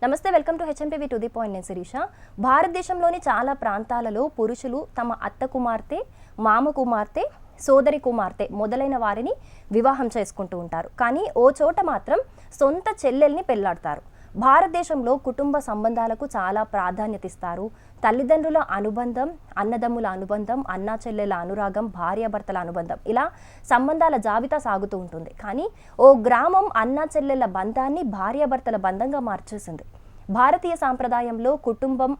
నమస్తే, welcome to HMTV to the point. నేను శిరీష. భారతదేశంలోని చాలా ప్రాంతాలలో పురుషులు తమ అత్త కుమార్తె, మామ కుమార్తె, సోదరి కుమార్తె మొదలైన వారిని వివాహం చేసుకుంటూ ఉంటారు. కానీ ఓ చోట మాత్రం సొంత చెల్లెల్ని పెళ్లాడతారు. భారతదేశంలో కుటుంబ సంబంధాలకు చాలా ప్రాధాన్యత ఇస్తారు. తల్లిదండ్రుల అనుబంధం, అన్నదమ్ముల అనుబంధం, అన్నా చెల్లెల అనురాగం, భార్యాభర్తల అనుబంధం, ఇలా సంబంధాల జాబితా సాగుతూ ఉంటుంది. కానీ ఓ గ్రామం అన్నా చెల్లెల బంధాన్ని భార్యాభర్తల బంధంగా మార్చేసింది. భారతీయ సాంప్రదాయంలో కుటుంబం,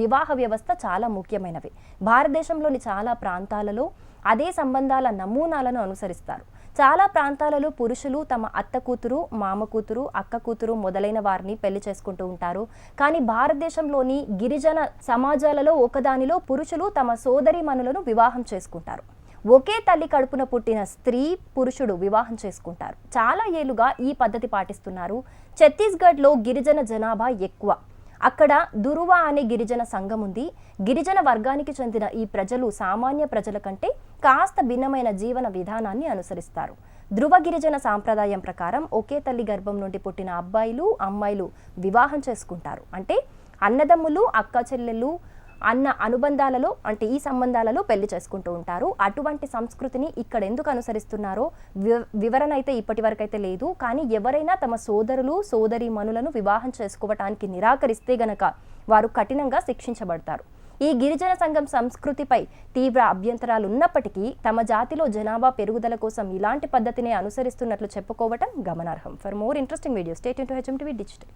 వివాహ వ్యవస్థ చాలా ముఖ్యమైనవి. భారతదేశంలోని చాలా ప్రాంతాలలో అదే సంబంధాల నమూనాలను అనుసరిస్తారు. చాలా ప్రాంతాలలో పురుషులు తమ అత్త కూతురు, మామ కూతురు, అక్క కూతురు మొదలైన వారిని పెళ్లి చేసుకుంటూ ఉంటారు. కానీ భారతదేశంలోని గిరిజన సమాజాలలో ఒకదానిలో పురుషులు తమ సోదరీమణులను వివాహం చేసుకుంటారు. ఒకే తల్లి కడుపున పుట్టిన స్త్రీ, పురుషుడు వివాహం చేసుకుంటారు. చాలా ఏళ్లుగా ఈ పద్ధతి పాటిస్తున్నారు. ఛత్తీస్గఢ్లో గిరిజన జనాభా ఎక్కువ. అక్కడ దురువా అనే గిరిజన సంఘం ఉంది. గిరిజన వర్గానికి చెందిన ఈ ప్రజలు సామాన్య ప్రజల కంటే కాస్త భిన్నమైన జీవన విధానాన్ని అనుసరిస్తారు. ధృవ గిరిజన సాంప్రదాయం ప్రకారం ఒకే తల్లి గర్భం నుండి పుట్టిన అబ్బాయిలు, అమ్మాయిలు వివాహం చేసుకుంటారు. అంటే అన్నదమ్ములు, అక్క చెల్లెళ్ళు అన్న అనుబంధాలలో, అంటే ఈ సంబంధాలలో పెళ్లి చేసుకుంటూ ఉంటారు. అటువంటి సంస్కృతిని ఇక్కడ ఎందుకు అనుసరిస్తున్నారో వివరణ అయితే ఇప్పటి వరకైతే లేదు. కానీ ఎవరైనా తమ సోదరులు, సోదరీమణులను వివాహం చేసుకోవటానికి నిరాకరిస్తే గనక వారు కఠినంగా శిక్షించబడతారు. ఈ గిరిజన సంఘం సంస్కృతిపై తీవ్ర అభ్యంతరాలు ఉన్నప్పటికీ తమ జాతిలో జనాభా పెరుగుదల కోసం ఇలాంటి పద్ధతిని అనుసరిస్తున్నట్లు చెప్పుకోవటం గమనార్హం. For more interesting videos stay tuned to HMTV digital.